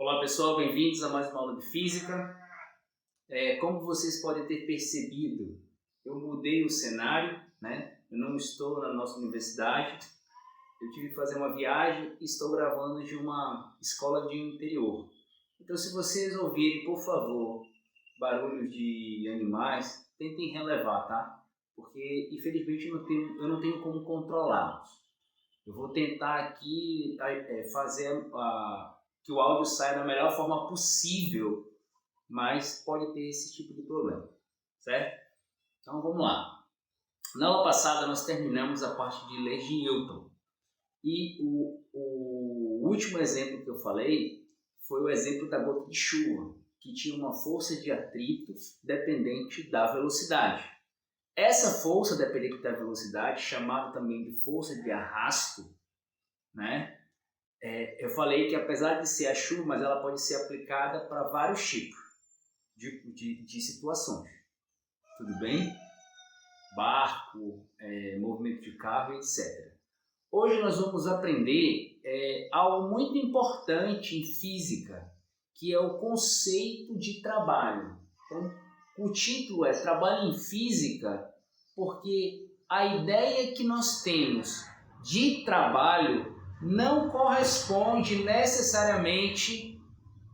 Olá pessoal, bem-vindos a mais uma aula de Física. Como vocês podem ter percebido, eu mudei o cenário, né? Eu não estou na nossa universidade, eu tive que fazer uma viagem e estou gravando de uma escola de interior. Então se vocês ouvirem, por favor, barulhos de animais, tentem relevar, tá? Porque infelizmente eu não tenho como controlá-los. Eu vou tentar aqui fazer que o áudio saia da melhor forma possível, mas pode ter esse tipo de problema, certo? Então vamos lá. Na aula passada nós terminamos a parte de leis de Newton e o último exemplo que eu falei foi o exemplo da gota de chuva, que tinha uma força de atrito dependente da velocidade. Essa força dependente da velocidade, chamada também de força de arrasto, né? Eu falei que apesar de ser a chuva, mas ela pode ser aplicada para vários tipos de situações. Tudo bem? Barco, movimento de carro, etc. Hoje nós vamos aprender algo muito importante em física, que é o conceito de trabalho. Então, o título é Trabalho em Física, porque a ideia que nós temos de trabalho não corresponde necessariamente,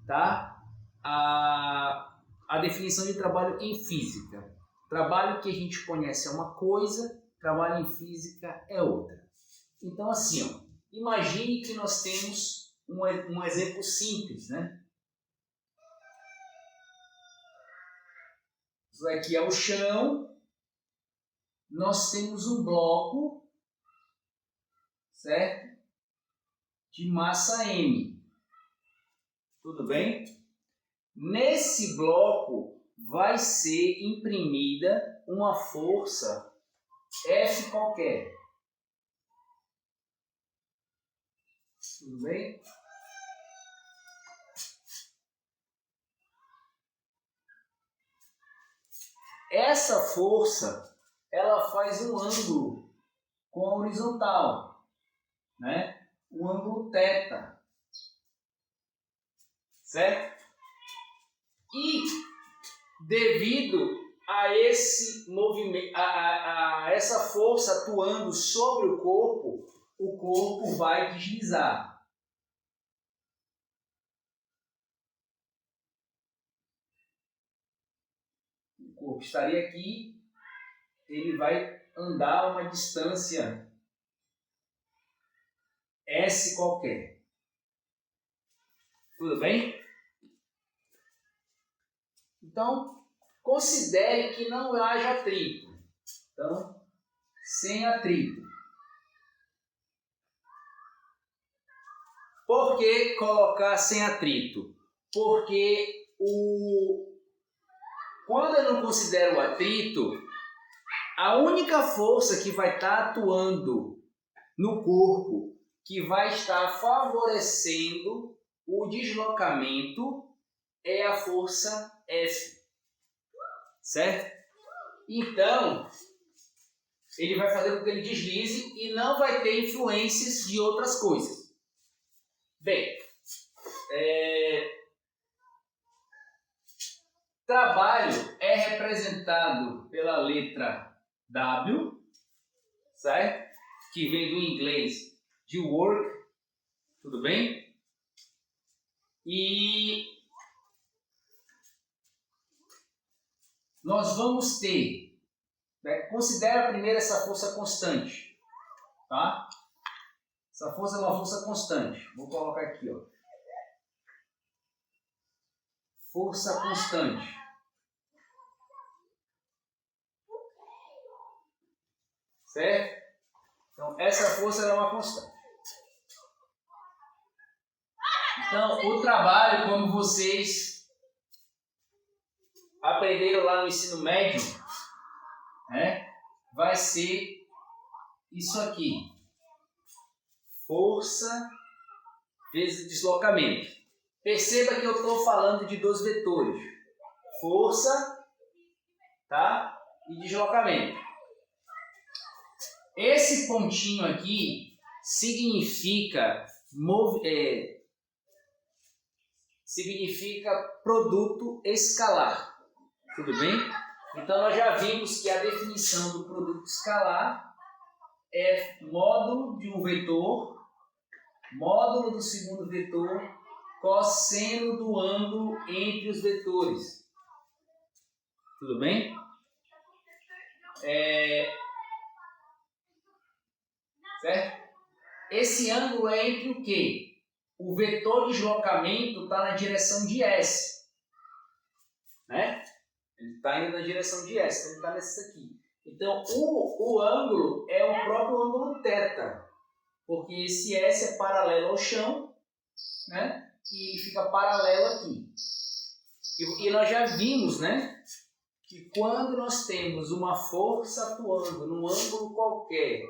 tá, a definição de trabalho em física. Trabalho que a gente conhece é uma coisa, trabalho em física é outra. Então assim, ó, imagine que nós temos um exemplo simples, né? Isso aqui é o chão, nós temos um bloco, certo? De massa M. Tudo bem? Nesse bloco vai ser imprimida uma força F qualquer. Tudo bem? Essa força, ela faz um ângulo com a horizontal, né? Um ângulo θ. Certo? E devido a esse movimento, a essa força atuando sobre o corpo vai deslizar. O corpo estaria aqui, ele vai andar uma distância S qualquer. Tudo bem? Então, considere que não haja atrito. Então, sem atrito. Por que colocar sem atrito? Porque quando eu não considero o atrito, a única força que vai estar atuando no corpo, que vai estar favorecendo o deslocamento, é a força F. Certo? Então, ele vai fazer com que ele deslize e não vai ter influências de outras coisas. Bem, trabalho é representado pela letra W, certo? Que vem do inglês de work, tudo bem? E nós vamos ter, né, considera primeiro essa força constante, tá? Essa força é uma força constante. Vou colocar aqui, ó. Força constante. Certo? Então, essa força é uma constante. Então, o trabalho, como vocês aprenderam lá no ensino médio, né, vai ser isso aqui. Força vezes deslocamento. Perceba que eu estou falando de dois vetores. Força, tá? E deslocamento. Esse pontinho significa significa produto escalar. Tudo bem? Então nós já vimos que a definição do produto escalar é módulo de um vetor, módulo do segundo vetor, cosseno do ângulo entre os vetores. Tudo bem? Certo? Esse ângulo é entre o quê? O vetor de deslocamento está na direção de S. Né? Ele está indo na direção de S, então ele está nesse aqui. Então, o ângulo é o próprio ângulo θ, porque esse S é paralelo ao chão, né? E ele fica paralelo aqui. E nós já vimos, né, que quando nós temos uma força atuando num ângulo qualquer,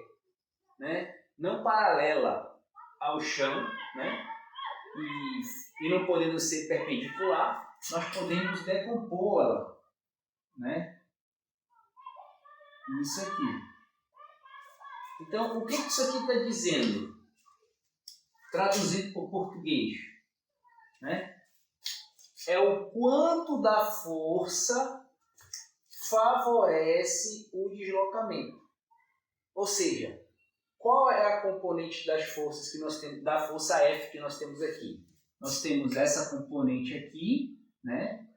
né, não paralela ao chão, né, e não podendo ser perpendicular, nós podemos decompô-la, né? Isso aqui. Então, o que isso aqui está dizendo? Traduzido para o português, né? É o quanto da força favorece o deslocamento. Ou seja, qual é a componente das forças que nós temos, da força F que nós temos aqui? Nós temos essa componente aqui, né,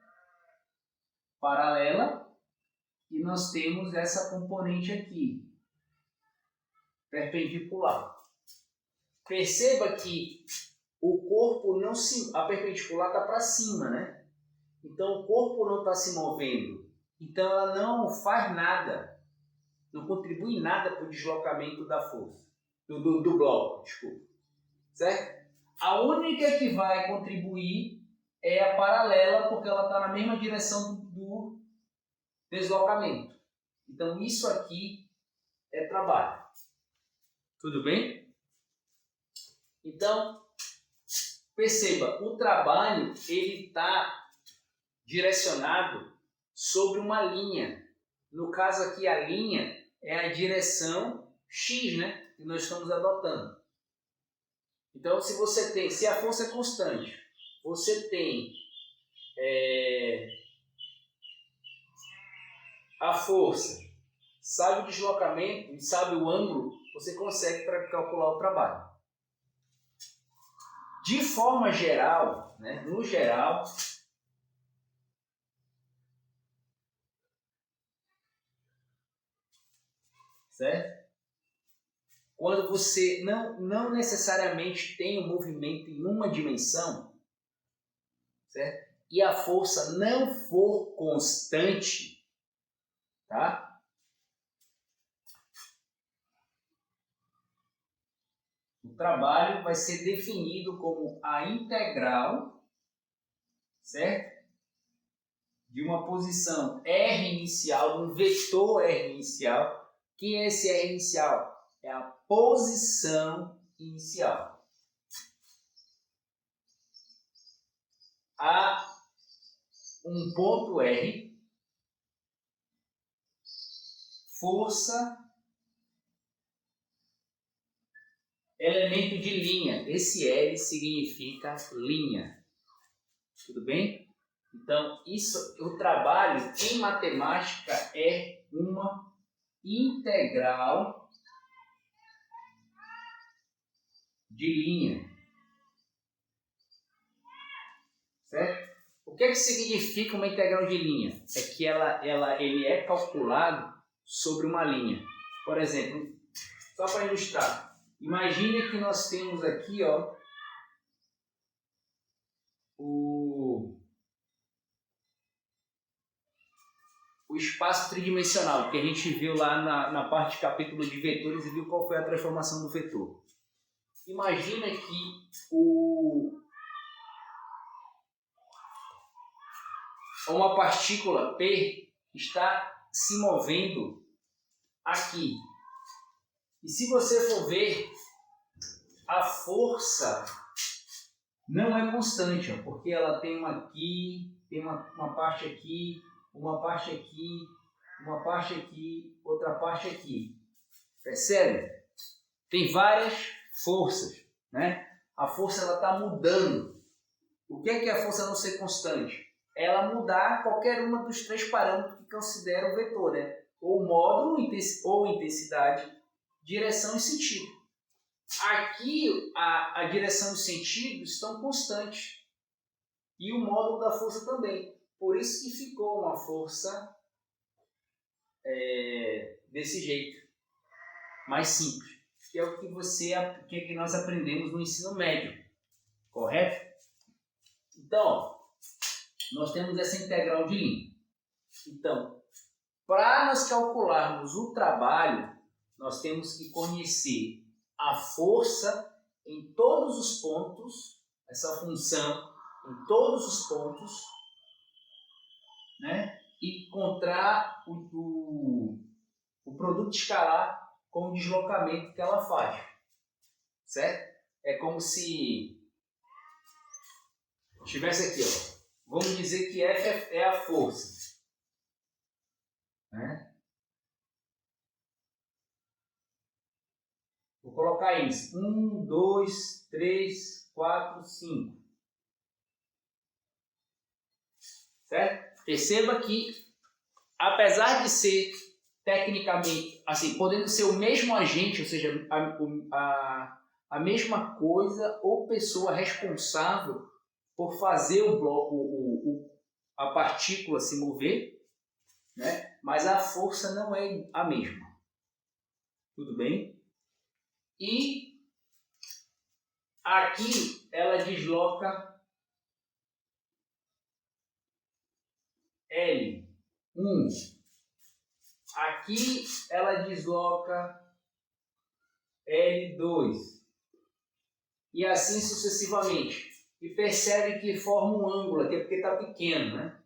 paralela, e nós temos essa componente aqui, perpendicular. Perceba que o corpo não se... a perpendicular está para cima, né? Então o corpo não está se movendo. Então ela não faz nada, não contribui em nada para o deslocamento da força, do bloco, desculpa. Certo? A única que vai contribuir é a paralela, porque ela está na mesma direção do deslocamento. Então isso aqui é trabalho. Tudo bem? Então, perceba, o trabalho ele está direcionado sobre uma linha. No caso aqui, a linha é a direção X, né, que nós estamos adotando. Então, se a força é constante, você tem a força, sabe o deslocamento e sabe o ângulo, você consegue calcular o trabalho. De forma geral, né, no geral, certo? Quando você não necessariamente tem um movimento em uma dimensão, certo? E a força não for constante, tá? O trabalho vai ser definido como a integral, certo? De uma posição R inicial, um vetor R inicial. Que é esse R inicial? É a posição inicial. A um ponto R, força, elemento de linha. Esse L significa linha. Tudo bem? Então, o trabalho em matemática é uma integral de linha. Certo? O que significa uma integral de linha? É que ele é calculado sobre uma linha. Por exemplo, só para ilustrar, imagine que nós temos aqui, ó, o espaço tridimensional, que a gente viu lá na parte de capítulo de vetores e viu qual foi a transformação do vetor. Imagina que uma partícula P está se movendo aqui. E se você for ver, a força não é constante, ó, porque ela tem uma aqui, tem uma parte aqui, uma parte aqui, uma parte aqui, outra parte aqui. Percebe? Tem várias forças, né? A força ela está mudando. O que é a força não ser constante? Ela mudar qualquer uma dos três parâmetros que considera o vetor, né? Ou módulo, ou intensidade, direção e sentido. Aqui a direção e o sentido estão constantes. E o módulo da força também. Por isso que ficou uma força desse jeito. Mais simples. Que é o que nós aprendemos no ensino médio. Correto? Então, nós temos essa integral de linha. Então, para nós calcularmos o trabalho, nós temos que conhecer a força em todos os pontos, essa função em todos os pontos, né? E encontrar o produto escalar com o deslocamento que ela faz. Certo? É como se tivesse aqui, ó. Vamos dizer que F é a força. Né? Vou colocar isso. 1, 2, 3, 4, 5. Certo? Perceba que, apesar de ser tecnicamente, assim, podendo ser o mesmo agente, ou seja, a mesma coisa ou pessoa responsável por fazer o bloco, a partícula se mover, né? Mas a força não é a mesma. Tudo bem? E aqui ela desloca L1. Aqui ela desloca L2. E assim sucessivamente. E percebe que forma um ângulo aqui, porque está pequeno, né?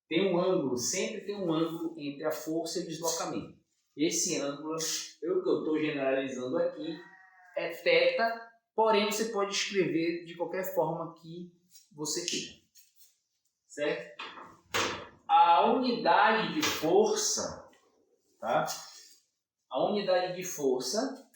Tem um ângulo, sempre tem um ângulo entre a força e o deslocamento. Esse ângulo, que eu estou generalizando aqui, é θ, porém você pode escrever de qualquer forma que você queira. Certo? A unidade de força, tá? A unidade de força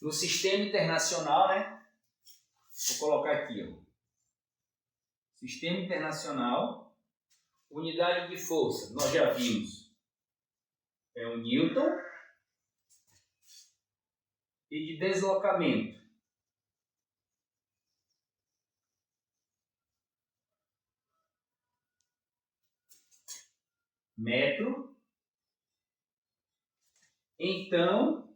no sistema internacional, né? Vou colocar aqui, ó. Sistema internacional, unidade de força, nós já vimos, é o Newton, e de deslocamento, metro. Então,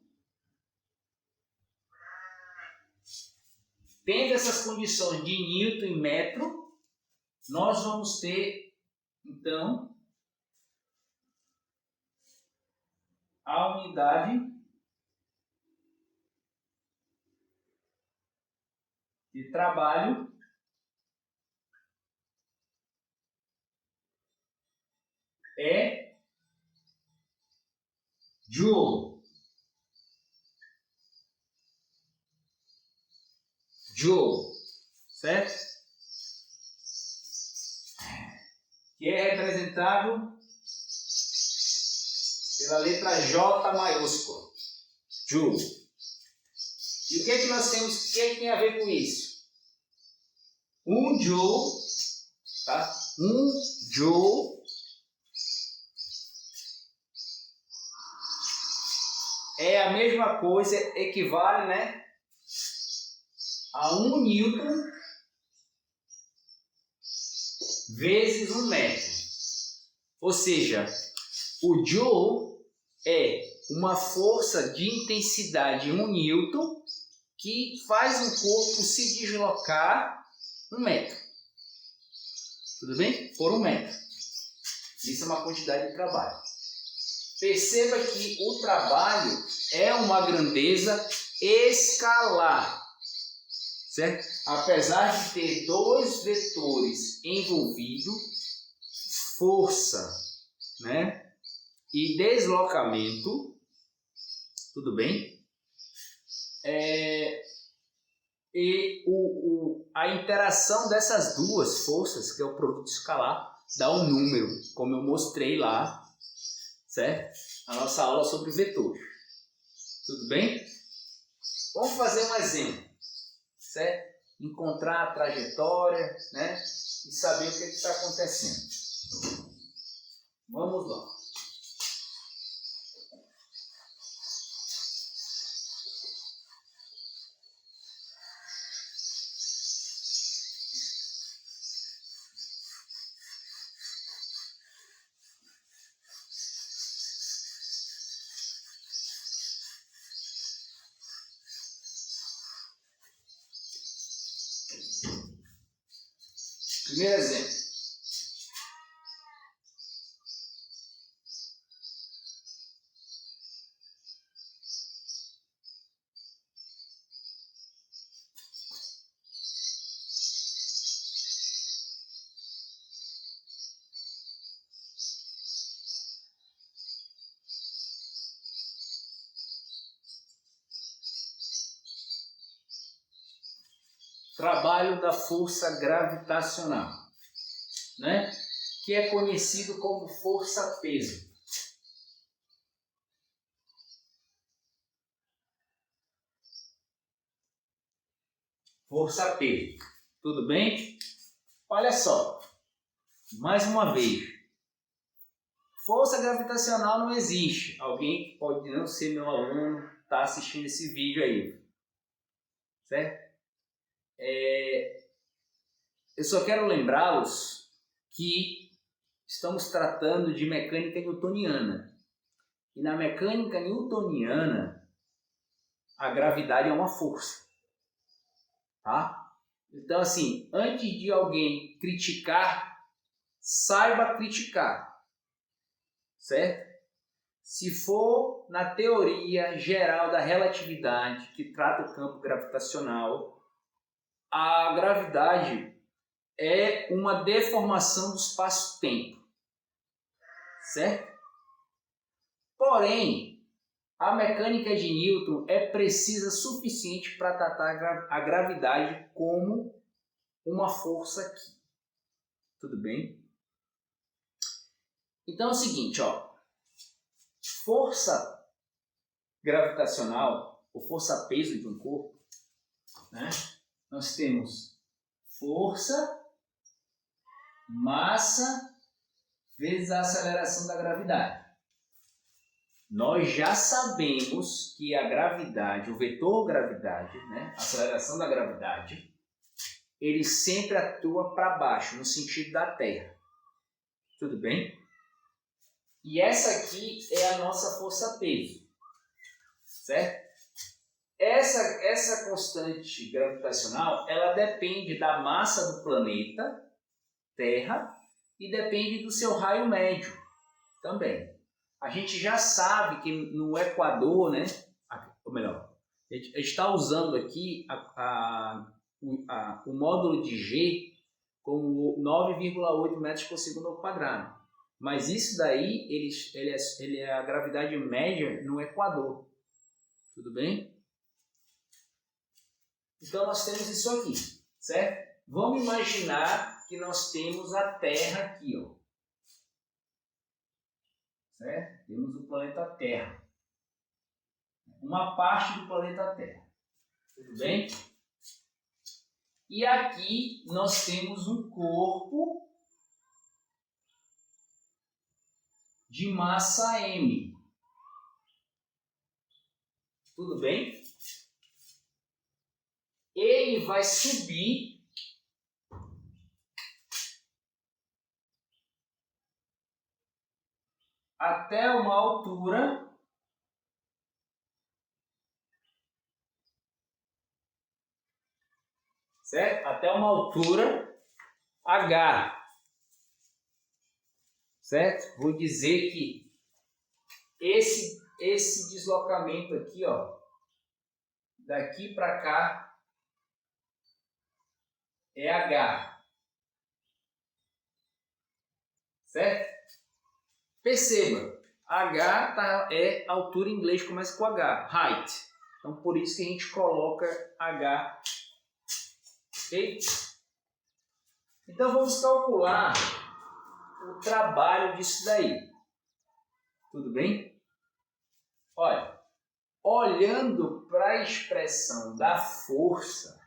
tendo essas condições de Newton e metro, nós vamos ter, então, a unidade de trabalho é Joule. Joule, certo? Que é representado pela letra J maiúscula. Joule. E o que é que nós temos? O que é que tem a ver com isso? 1 Joule, tá? 1 Joule é a mesma coisa, equivale, né, a 1 Newton vezes 1 metro. Ou seja, o Joule é uma força de intensidade 1 Newton que faz um corpo se deslocar 1 metro. Tudo bem? Por 1 metro. Isso é uma quantidade de trabalho. Perceba que o trabalho é uma grandeza escalar. Certo? Apesar de ter dois vetores envolvidos, força, né, e deslocamento, tudo bem? E a interação dessas duas forças, que é o produto escalar, dar um número, como eu mostrei lá, certo? A nossa aula sobre vetores. Tudo bem? Vamos fazer um exemplo, certo? Encontrar a trajetória, né? E saber o que está acontecendo. Vamos lá. Primeiro exemplo. Trabalho da força gravitacional, né? Que é conhecido como força-peso. Força-peso. Tudo bem? Olha só, mais uma vez. Força gravitacional não existe. Alguém que pode não ser meu aluno está assistindo esse vídeo aí. Certo? Eu só quero lembrá-los que estamos tratando de mecânica newtoniana. E na mecânica newtoniana, a gravidade é uma força. Tá? Então, assim, antes de alguém criticar, saiba criticar. Certo? Se for na teoria geral da relatividade, que trata o campo gravitacional, a gravidade é uma deformação do espaço-tempo, certo? Porém, a mecânica de Newton é precisa suficiente para tratar a gravidade como uma força aqui. Tudo bem? Então é o seguinte, ó. Força gravitacional, ou força-peso de um corpo, né? Nós temos força, massa, vezes a aceleração da gravidade. Nós já sabemos que a gravidade, o vetor gravidade, né, a aceleração da gravidade, ele sempre atua para baixo, no sentido da Terra. Tudo bem? E essa aqui é a nossa força-peso, certo? Essa constante gravitacional, ela depende da massa do planeta Terra e depende do seu raio médio também. A gente já sabe que no Equador, né, ou melhor, a gente está usando aqui o módulo de G como 9,8 metros por segundo ao quadrado. Mas isso daí, ele é a gravidade média no Equador. Tudo bem? Então nós temos isso aqui, certo? Vamos imaginar que nós temos a Terra aqui, ó. Certo? Temos o planeta Terra. Uma parte do planeta Terra. Tudo bem? E aqui nós temos um corpo de massa M. Tudo bem? Ele vai subir até uma altura certo? Até uma altura H. Certo? Vou dizer que esse deslocamento aqui, ó, daqui para cá é H. Certo? Perceba, H é altura em inglês, começa com H, height. Então por isso que a gente coloca H. Ok? Então vamos calcular o trabalho disso daí. Tudo bem? Olha, olhando para a expressão da força,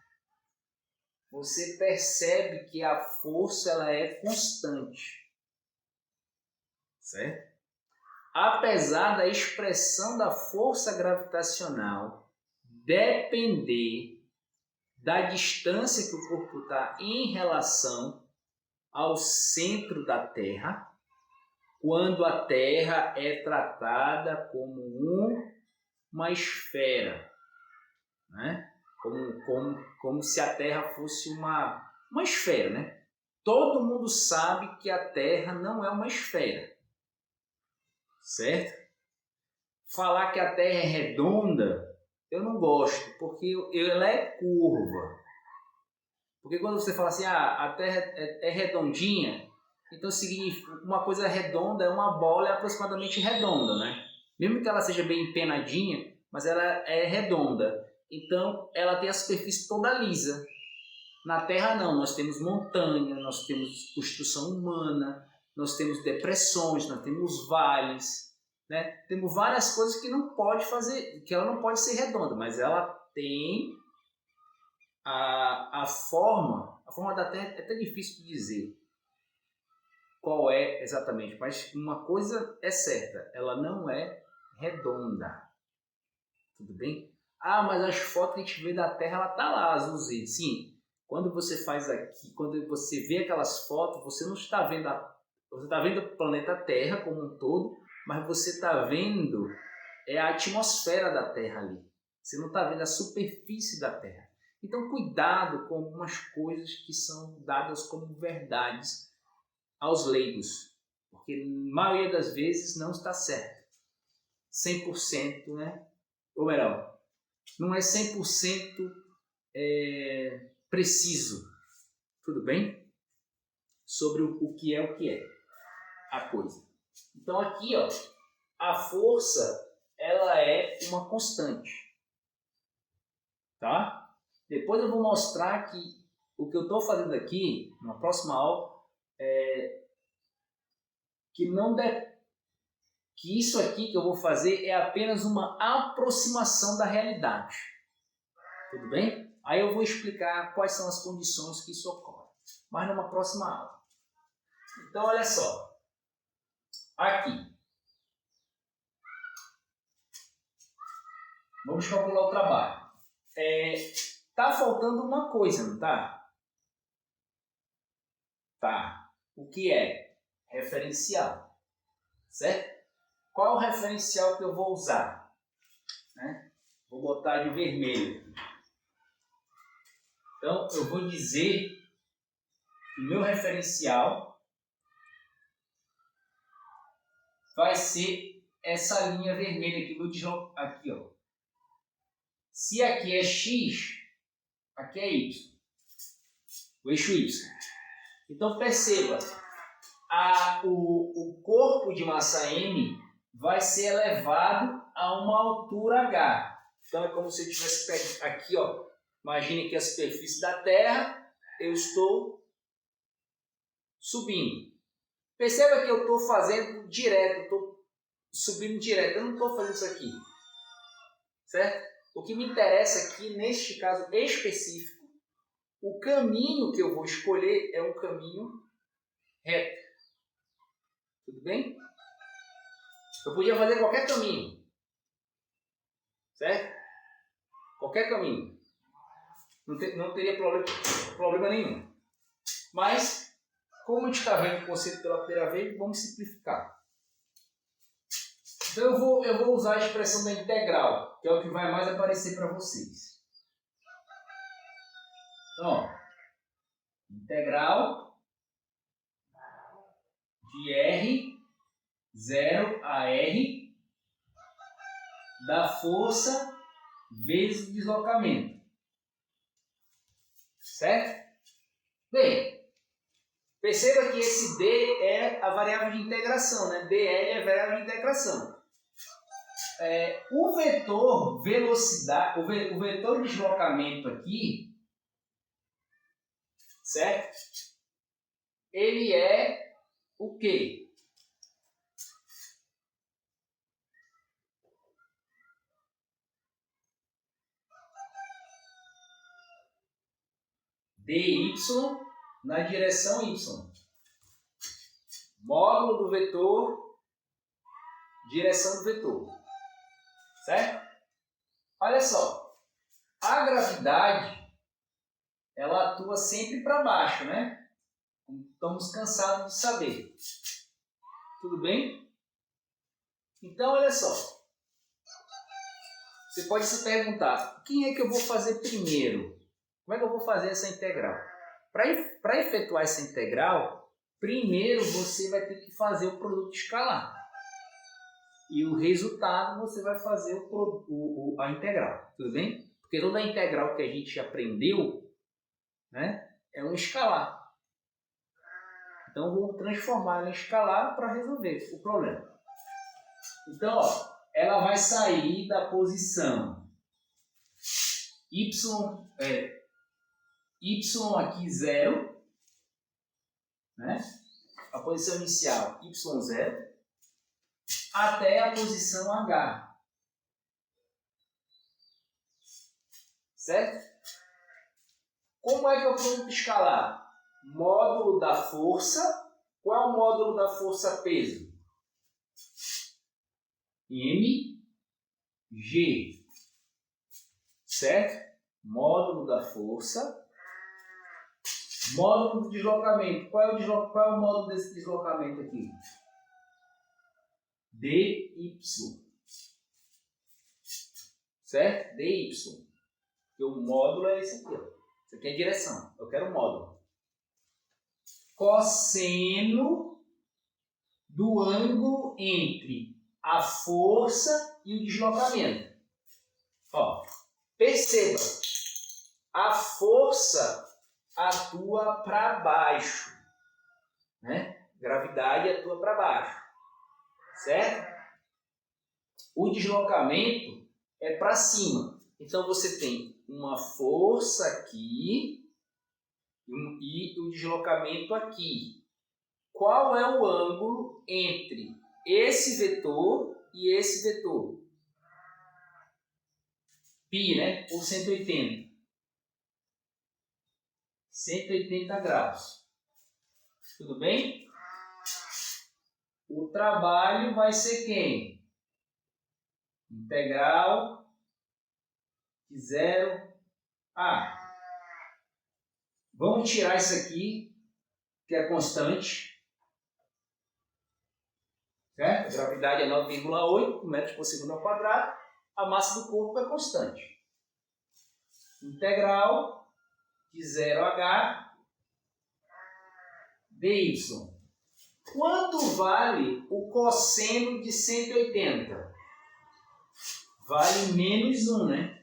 você percebe que a força ela é constante. Certo? Apesar da expressão da força gravitacional depender da distância que o corpo está em relação ao centro da Terra, quando a Terra é tratada como uma esfera, né? Como se a Terra fosse uma esfera, né? Todo mundo sabe que a Terra não é uma esfera, certo? Falar que a Terra é redonda, eu não gosto, porque ela é curva. Porque quando você fala assim, a Terra é redondinha, então significa uma coisa redonda é uma bola aproximadamente redonda, né? Mesmo que ela seja bem empenadinha, mas ela é redonda. Então ela tem a superfície toda lisa. Na Terra não, nós temos montanha, nós temos construção humana, nós temos depressões, nós temos vales, né? Temos várias coisas que não pode fazer, que ela não pode ser redonda, mas ela tem a forma da Terra é até difícil de dizer qual é exatamente, mas uma coisa é certa, ela não é redonda. Tudo bem? Mas as fotos que a gente vê da Terra, ela tá lá, azulzinha. Sim, quando você faz aqui, quando você vê aquelas fotos, você não está vendo você está vendo o planeta Terra como um todo, mas você está vendo a atmosfera da Terra ali. Você não está vendo a superfície da Terra. Então, cuidado com algumas coisas que são dadas como verdades aos leigos, porque na maioria das vezes não está certo. 100%, né? Ou melhor, não é 100% preciso, tudo bem? Sobre o que é a coisa. Então aqui, ó, a força, ela é uma constante, tá? Depois eu vou mostrar que o que eu estou fazendo aqui, na próxima aula, que isso aqui que eu vou fazer é apenas uma aproximação da realidade. Tudo bem? Aí eu vou explicar quais são as condições que isso ocorre, mas numa próxima aula. Então, olha só. Aqui. Vamos calcular o trabalho. Tá faltando uma coisa, não tá? Tá. O que é? Referencial. Certo? Qual é o referencial que eu vou usar? Né? Vou botar de vermelho. Então, eu vou dizer que o meu referencial vai ser essa linha vermelha que aqui, ó. Se aqui é X, aqui é Y. O eixo Y. Então, perceba, o corpo de massa M vai ser elevado a uma altura H. Então, é como se eu tivesse aqui, ó. Imagine que a superfície da Terra, eu estou subindo. Perceba que eu estou fazendo direto, estou subindo direto. Eu não estou fazendo isso aqui. Certo? O que me interessa aqui, neste caso específico, o caminho que eu vou escolher é um caminho reto. Tudo bem? Eu podia fazer qualquer caminho. Certo? Qualquer caminho. Não teria problema nenhum. Mas, como a gente está vendo o conceito pela primeira vez, vamos simplificar. Então eu vou usar a expressão da integral, que é o que vai mais aparecer para vocês. Então, ó, integral de R0 a R da força vezes o deslocamento. Certo? Bem, perceba que esse D é a variável de integração, né? DL é a variável de integração. O vetor velocidade, o vetor deslocamento aqui, certo? Ele é o quê? dy na direção y. Módulo do vetor, direção do vetor. Certo? Olha só. A gravidade, ela atua sempre para baixo, né? Estamos cansados de saber. Tudo bem? Então, olha só. Você pode se perguntar, quem é que eu vou fazer primeiro? Como é que eu vou fazer essa integral? Para efetuar essa integral, primeiro você vai ter que fazer o produto escalar. E o resultado você vai fazer a integral. Tudo bem? Porque toda a integral que a gente aprendeu, né, é um escalar. Então, eu vou transformar ela em escalar para resolver o problema. Então, ó, ela vai sair da posição y aqui 0, né? A posição inicial y0, até a posição h. Certo? Como é que é o produto escalar? Módulo da força. Qual é o módulo da força peso? mg. Certo? Módulo da força. Módulo do deslocamento. Qual é o módulo desse deslocamento aqui? dy. Certo? dy. Porque o módulo é esse aqui. Ó. Isso aqui é a direção. Eu quero o módulo. Cosseno do ângulo entre a força e o deslocamento. Ó, perceba, a força atua para baixo, né? Gravidade atua para baixo, certo? O deslocamento é para cima. Então você tem uma força aqui e o deslocamento aqui. Qual é o ângulo entre esse vetor e esse vetor? Π, né? Por 180. 180 graus. Tudo bem? O trabalho vai ser quem? Integral de 0 a. Vamos tirar isso aqui, que é constante. Certo? A gravidade é 9,8 metros por segundo ao quadrado. A massa do corpo é constante. Integral de 0 a h dy. Quanto vale o cosseno de 180? Vale menos 1, né?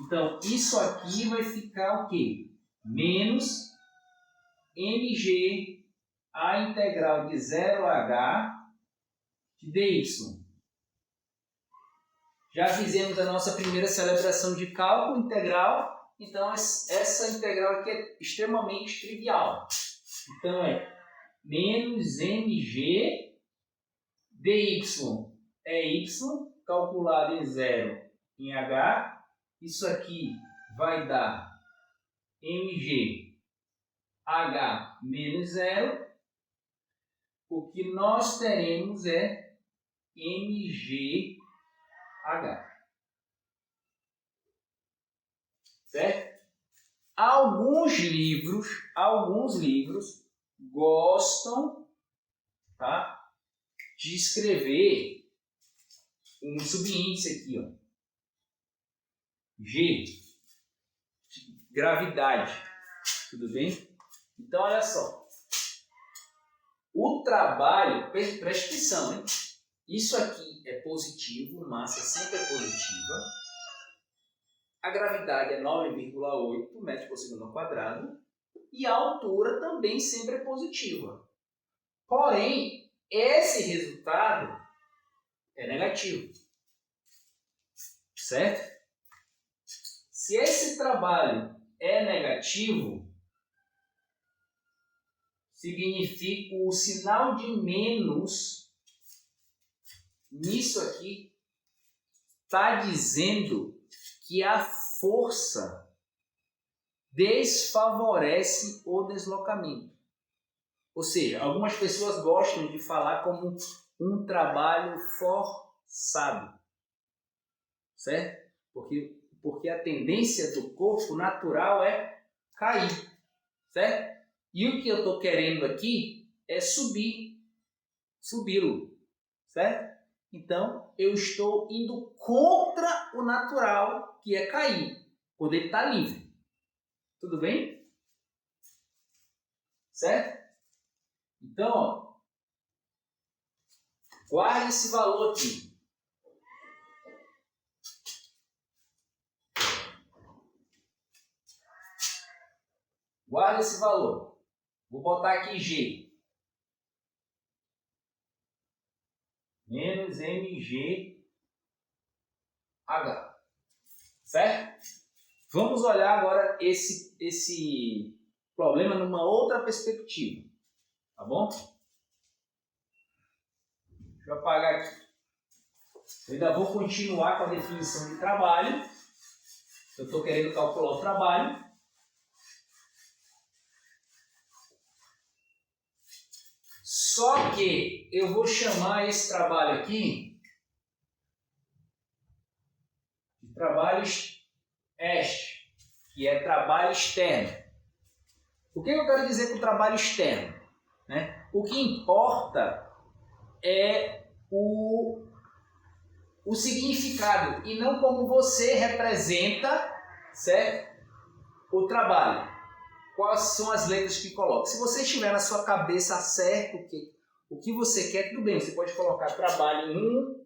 Então, isso aqui vai ficar o quê? Menos mg a integral de 0 a h de dy. Já fizemos a nossa primeira celebração de cálculo integral, então essa integral aqui é extremamente trivial. Então é menos mg dy é y, calculado em 0 em h. Isso aqui vai dar mg h menos 0. O que nós teremos é mg h. Certo? Alguns livros gostam, tá, de escrever um subíndice aqui, ó. G, gravidade. Tudo bem? Então, olha só. O trabalho, presta atenção, hein? Isso aqui é positivo, massa sempre é positiva. A gravidade é 9,8 metros por segundo ao quadrado. E a altura também sempre é positiva. Porém, esse resultado é negativo. Certo? Se esse trabalho é negativo, significa o sinal de menos nisso aqui está dizendo que a força desfavorece o deslocamento. Ou seja, algumas pessoas gostam de falar como um trabalho forçado, certo? Porque a tendência do corpo natural é cair, certo? E o que eu estou querendo aqui é subi-lo, certo? Então, eu estou indo contra o natural, que é cair, quando ele está livre. Tudo bem? Certo? Então, ó, guarde esse valor aqui. Guarde esse valor. Vou botar aqui G. Menos MGH. Certo? Vamos olhar agora esse problema numa outra perspectiva. Tá bom? Deixa eu apagar aqui. Eu ainda vou continuar com a definição de trabalho. Eu estou querendo calcular o trabalho. Só que eu vou chamar esse trabalho aqui de trabalho EST, que é trabalho externo. O que eu quero dizer com trabalho externo? Né? O que importa é o significado e não como você representa, certo? O trabalho. Quais são as letras que coloca? Se você estiver na sua cabeça certo o que você quer, tudo bem. Você pode colocar trabalho 1,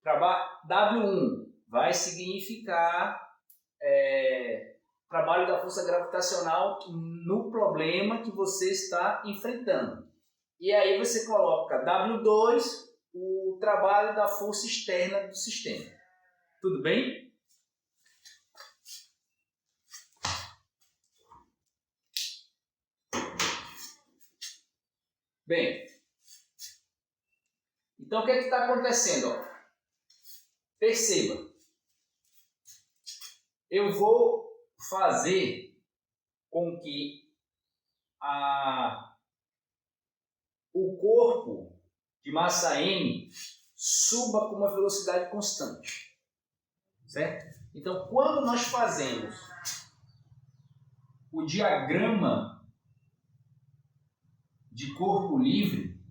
W1 vai significar trabalho da força gravitacional no problema que você está enfrentando. E aí você coloca W2, o trabalho da força externa do sistema. Tudo bem? Bem, então o que está acontecendo? Ó? Perceba, eu vou fazer com que o corpo de massa M suba com uma velocidade constante, certo? Então, quando nós fazemos o diagrama de corpo livre,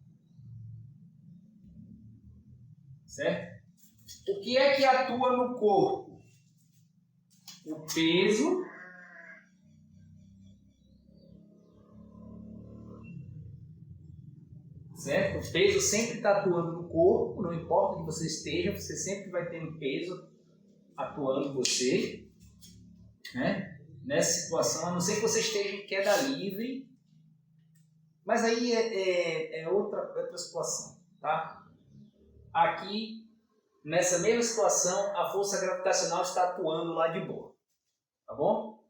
certo? O que é que atua no corpo? O peso certo? O peso sempre está atuando no corpo, não importa onde você esteja, você sempre vai ter um peso atuando em você, né? Nessa situação, a não ser que você esteja em queda livre, mas aí é outra situação, tá? Aqui, nessa mesma situação, a força gravitacional está atuando lá de boa, tá bom?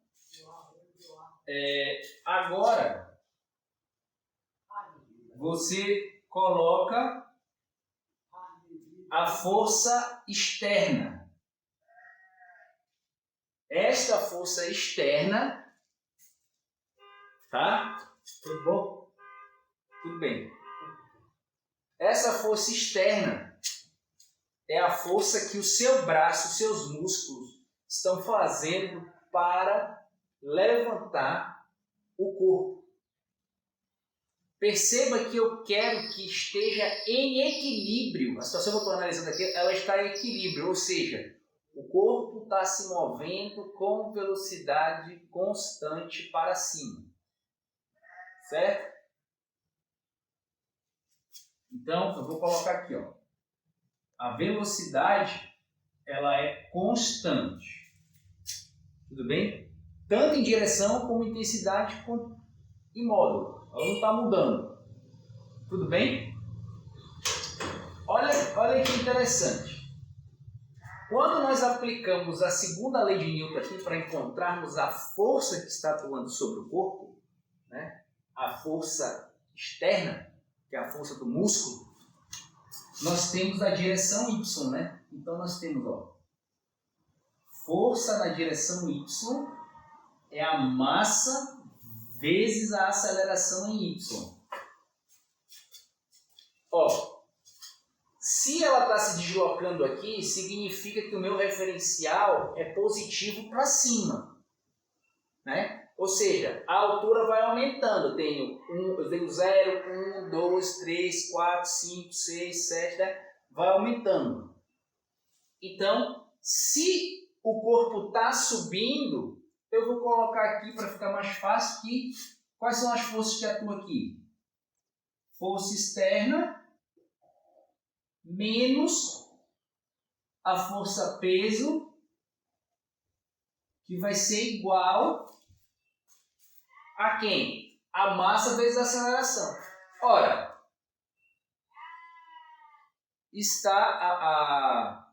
Agora, você coloca a força externa. Esta força externa, tá? Tudo bom? Tudo bem. Essa força externa é a força que o seu braço, os seus músculos estão fazendo para levantar o corpo. Perceba que eu quero que esteja em equilíbrio. A situação que eu estou analisando aqui, ela está em equilíbrio, ou seja, o corpo está se movendo com velocidade constante para cima. Certo? Então, eu vou colocar aqui, ó. A velocidade, ela é constante. Tudo bem? Tanto em direção como intensidade e módulo. Ela não está mudando. Tudo bem? Olha que interessante. Quando nós aplicamos a segunda lei de Newton aqui para encontrarmos a força que está atuando sobre o corpo, né? A força externa, que é a força do músculo, nós temos a direção Y, né? Então nós temos, ó, força na direção Y é a massa vezes a aceleração em Y. Ó, se ela está se deslocando aqui, significa que o meu referencial é positivo para cima, né? Ou seja, a altura vai aumentando. Eu tenho 0, 1, 2, 3, 4, 5, 6, 7, né? Vai aumentando. Então, se o corpo está subindo, eu vou colocar aqui para ficar mais fácil que quais são as forças que atuam aqui? Força externa menos a força peso, que vai ser igual a quem? A massa vezes a aceleração. Ora, está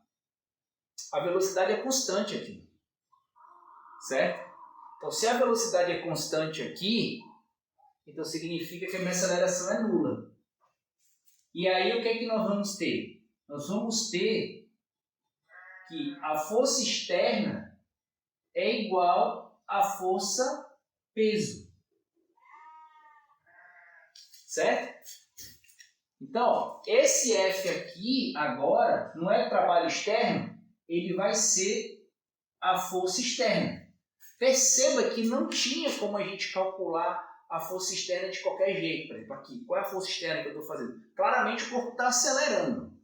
a velocidade é constante aqui, certo? Então, se a velocidade é constante aqui, então significa que a minha aceleração é nula. E aí, o que é que nós vamos ter? Nós vamos ter que a força externa é igual à força peso. Certo? Então, ó, esse F aqui, agora, não é trabalho externo, ele vai ser a força externa. Perceba que não tinha como a gente calcular a força externa de qualquer jeito. Por exemplo, aqui, qual é a força externa que eu estou fazendo? Claramente o corpo está acelerando.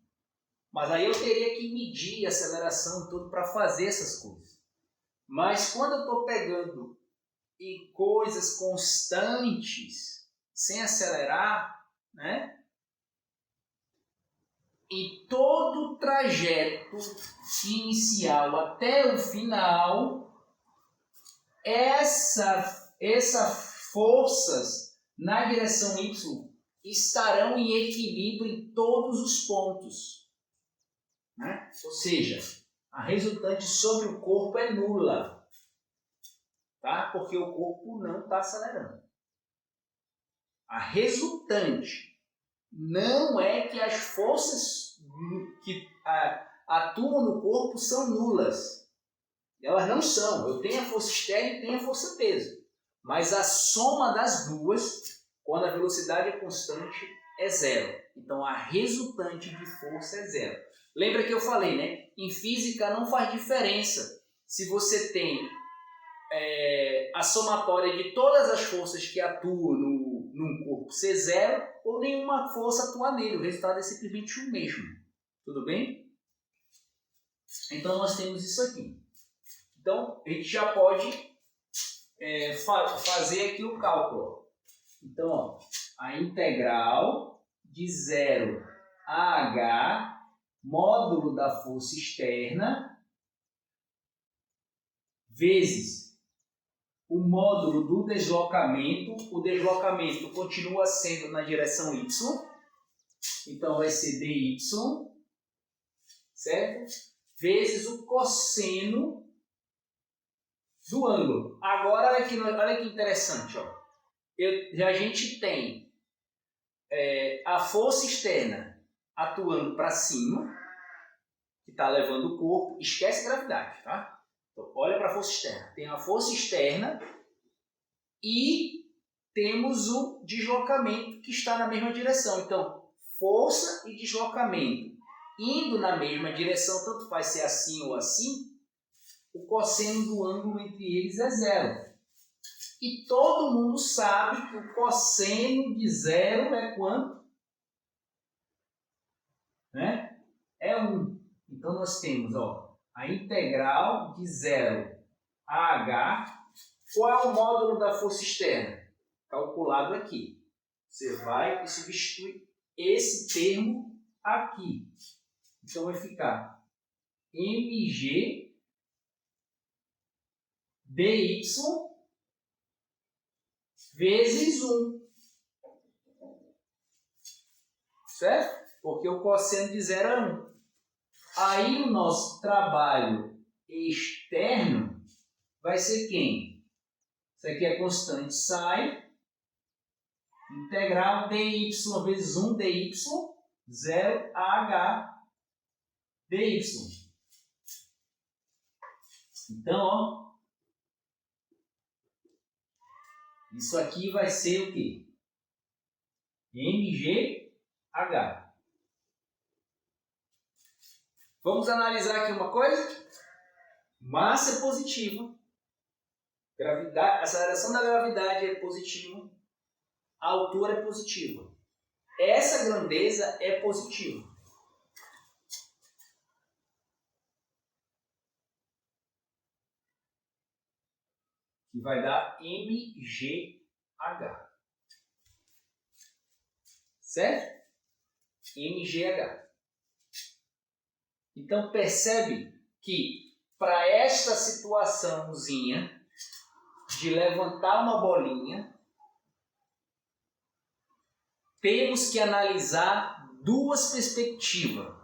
Mas aí eu teria que medir a aceleração tudo para fazer essas coisas. Mas quando eu estou pegando em coisas constantes, sem acelerar, né? E todo o trajeto inicial até o final, essas forças na direção Y estarão em equilíbrio em todos os pontos, né? Ou seja, a resultante sobre o corpo é nula, tá? Porque o corpo não está acelerando. A resultante não é que as forças que atuam no corpo são nulas. Elas não são. Eu tenho a força externa e tenho a força peso. Mas a soma das duas, quando a velocidade é constante, é zero. Então a resultante de força é zero. Lembra que eu falei, né? Em física não faz diferença se você tem a somatória de todas as forças que atuam num corpo ser zero ou nenhuma força atuar nele. O resultado é simplesmente o mesmo. Tudo bem? Então nós temos isso aqui. Então a gente já pode fazer aqui o cálculo. Então, ó, a integral de 0 a h módulo da força externa vezes o módulo do deslocamento. O deslocamento continua sendo na direção y, então vai ser dy, certo? Vezes o cosseno do ângulo. Agora, olha que interessante, ó. A gente tem a força externa atuando para cima, que está levando o corpo. Esquece gravidade, tá? Então, olha para a força externa. Tem a força externa e temos o deslocamento que está na mesma direção. Então, força e deslocamento indo na mesma direção, tanto faz ser assim ou assim, o cosseno do ângulo entre eles é zero. E todo mundo sabe que o cosseno de zero é quanto? Né? É 1. Então, nós temos, ó, a integral de 0 a h. Qual é o módulo da força externa? Calculado aqui. Você vai e substitui esse termo aqui. Então, vai ficar mg dy vezes 1. Certo? Porque o cosseno de 0 é 1. Aí o nosso trabalho externo vai ser quem? Isso aqui é constante, sai. Integral dy vezes 1 dy, 0 a h dy. Então, ó, isso aqui vai ser o quê? mgh. Vamos analisar aqui uma coisa? Massa é positiva. Gravidade, a aceleração da gravidade é positiva. A altura é positiva. Essa grandeza é positiva. Que vai dar mgh. Certo? mgh. Então percebe que para esta situaçãozinha de levantar uma bolinha, temos que analisar duas perspectivas.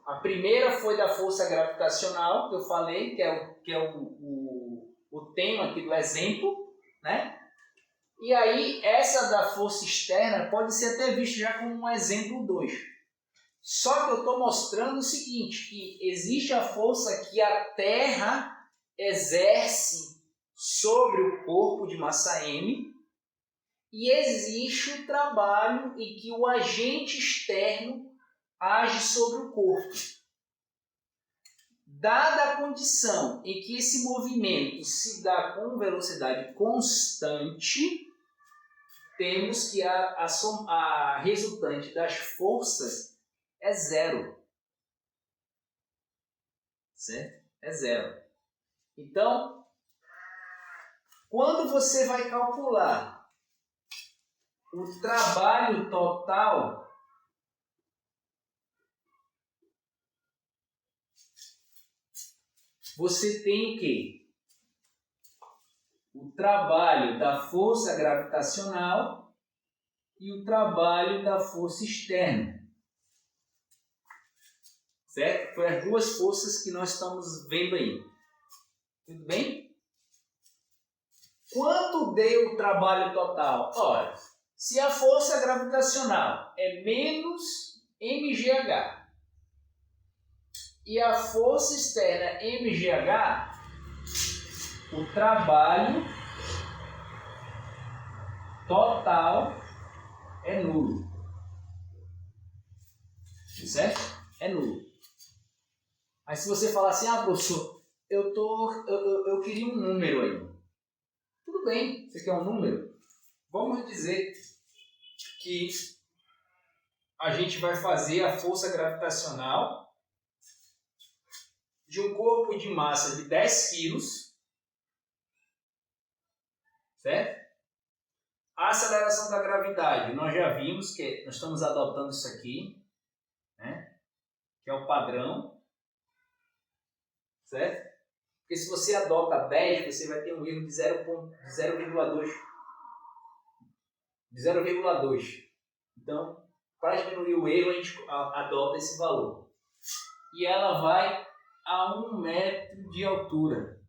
A primeira foi da força gravitacional, que eu falei, que é o tema aqui do exemplo, né? E aí, essa da força externa pode ser até vista já como um exemplo 2. Só que eu estou mostrando o seguinte, que existe a força que a Terra exerce sobre o corpo de massa M, e existe o trabalho em que o agente externo age sobre o corpo. Dada a condição em que esse movimento se dá com velocidade constante, temos que a resultante das forças é zero. Certo? É zero. Então, quando você vai calcular o trabalho total, você tem o quê? O trabalho da força gravitacional e o trabalho da força externa. Certo? Foi as duas forças que nós estamos vendo aí. Tudo bem? Quanto deu o trabalho total? Ora, se a força gravitacional é menos mgh e a força externa mgh, o trabalho total é nulo. Certo? É nulo. Mas se você falar assim, professor, eu queria um número aí. Tudo bem, você quer um número? Vamos dizer que a gente vai fazer a força gravitacional de um corpo de massa de 10 quilos, certo? A aceleração da gravidade, nós já vimos que nós estamos adotando isso aqui, né? Que é o padrão, certo? Porque se você adota 10, você vai ter um erro de 0,2. De 0,2. Então, para diminuir o erro, a gente adota esse valor. E ela vai a 1 metro de altura.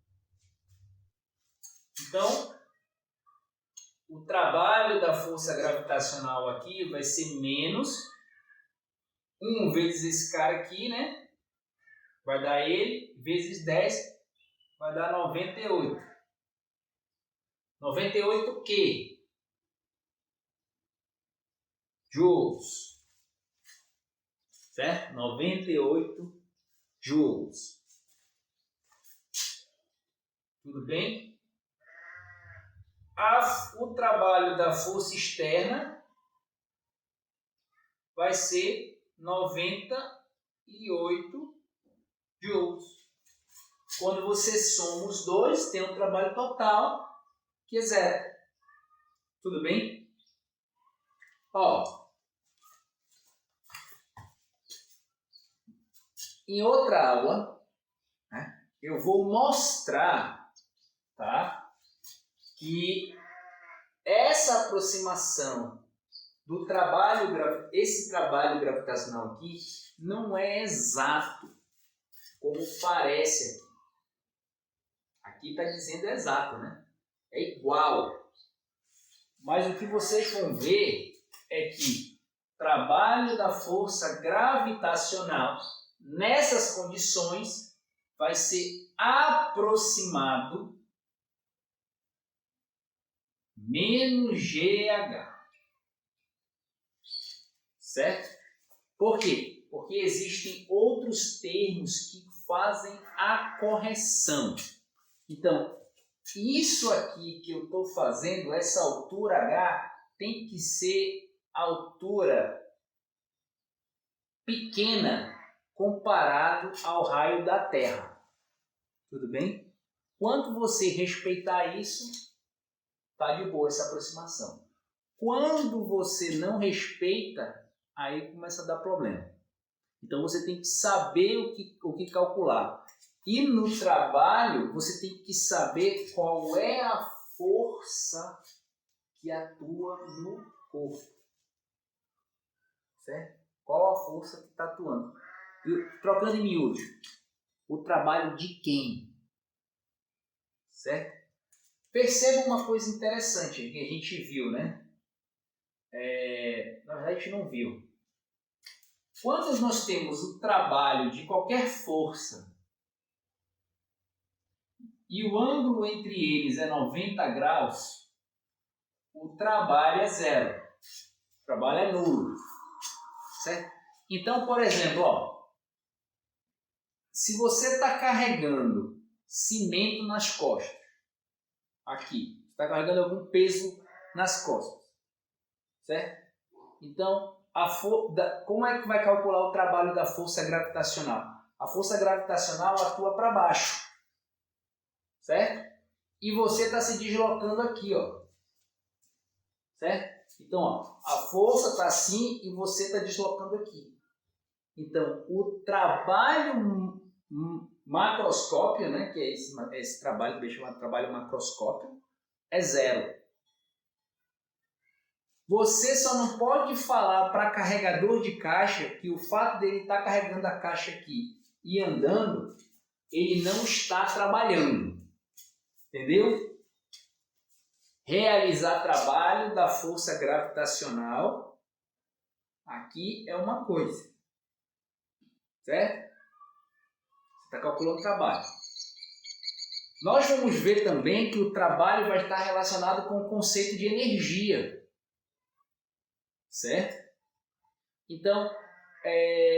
Então, o trabalho da força gravitacional aqui vai ser menos 1 vezes esse cara aqui, né? Vai dar ele, vezes 10, vai dar 98. 98 o quê? Joules. Certo? 98 joules. Tudo bem? O trabalho da força externa vai ser 98 joules. Quando você soma os dois, tem um trabalho total que é zero. Tudo bem? Ó, em outra aula, né, eu vou mostrar, tá, que essa aproximação do trabalho, esse trabalho gravitacional aqui, não é exato, como parece aqui. Aqui está dizendo exato, né? É igual. Mas o que vocês vão ver é que o trabalho da força gravitacional nessas condições vai ser aproximado menos GH. Certo? Por quê? Porque existem outros termos que fazem a correção. Então, isso aqui que eu estou fazendo, essa altura H, tem que ser altura pequena comparado ao raio da Terra. Tudo bem? Quando você respeitar isso, tá de boa essa aproximação. Quando você não respeita, aí começa a dar problema. Então você tem que saber o que calcular. E no trabalho, você tem que saber qual é a força que atua no corpo. Certo? Qual a força que está atuando? E, trocando em miúdos, o trabalho de quem? Certo? Perceba uma coisa interessante que a gente viu, né? Na verdade, a gente não viu. Quando nós temos o trabalho de qualquer força e o ângulo entre eles é 90 graus, o trabalho é zero. O trabalho é nulo. Certo? Então, por exemplo, se você está carregando cimento nas costas, aqui, está carregando algum peso nas costas, certo? Então, como é que vai calcular o trabalho da força gravitacional? A força gravitacional atua para baixo, certo? E você está se deslocando aqui, certo? Então, a força está assim e você está deslocando aqui. Então, o trabalho macroscópio, né, que é esse trabalho que eu chamo de trabalho macroscópio, é zero. Você só não pode falar para carregador de caixa que o fato dele estar carregando a caixa aqui e andando, ele não está trabalhando. Entendeu? Realizar trabalho da força gravitacional aqui é uma coisa. Certo? Você está calculando o trabalho. Nós vamos ver também que o trabalho vai estar relacionado com o conceito de energia. Certo? Então,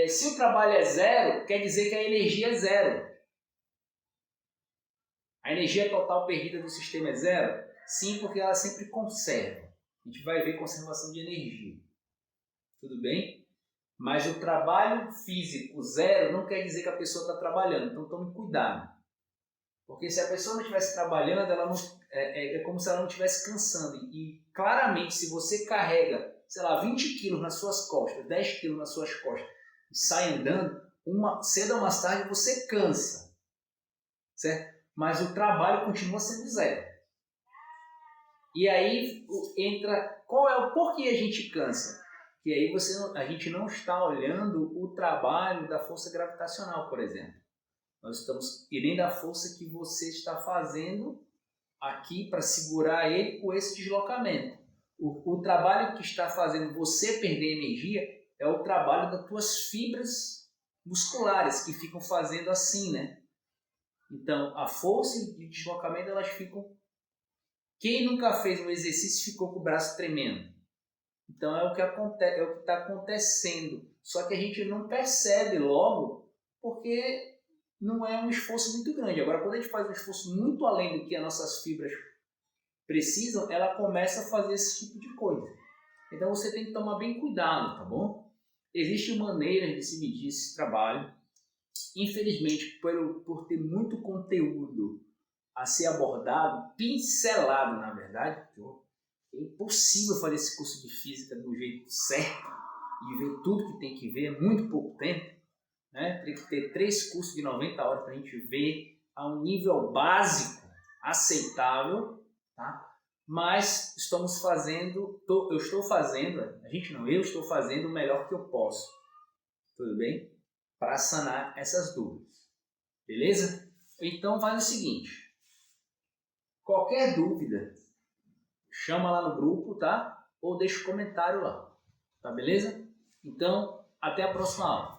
se o trabalho é zero, quer dizer que a energia é zero. A energia total perdida do sistema é zero? Sim, porque ela sempre conserva. A gente vai ver conservação de energia. Tudo bem? Mas o trabalho físico zero não quer dizer que a pessoa está trabalhando. Então tome cuidado. Porque se a pessoa não estivesse trabalhando, ela não, é como se ela não estivesse cansando. E claramente, se você carrega, sei lá, 20 quilos nas suas costas, 10 quilos nas suas costas, e sai andando, cedo ou mais tarde você cansa. Certo? Mas o trabalho continua sendo zero. E aí entra, qual é o porquê a gente cansa? Que aí a gente não está olhando o trabalho da força gravitacional, por exemplo. Nós estamos, e nem da força que você está fazendo aqui para segurar ele com esse deslocamento. O trabalho que está fazendo você perder energia é o trabalho das tuas fibras musculares que ficam fazendo assim, né? Então, a força e o deslocamento, elas ficam... Quem nunca fez um exercício ficou com o braço tremendo. Então, é o que está acontecendo. Só que a gente não percebe logo, porque não é um esforço muito grande. Agora, quando a gente faz um esforço muito além do que as nossas fibras precisam, ela começa a fazer esse tipo de coisa. Então, você tem que tomar bem cuidado, tá bom? Existem maneiras de se medir esse trabalho. Infelizmente, por ter muito conteúdo a ser abordado, pincelado, na verdade, é impossível fazer esse curso de física do jeito certo e ver tudo que tem que ver, é muito pouco tempo, né? Tem que ter 3 cursos de 90 horas para a gente ver a um nível básico aceitável, tá? Mas eu estou fazendo o melhor que eu posso, tudo bem? Para sanar essas dúvidas, beleza? Então, faz o seguinte, qualquer dúvida, chama lá no grupo, tá? Ou deixa um comentário lá, tá beleza? Então, até a próxima aula.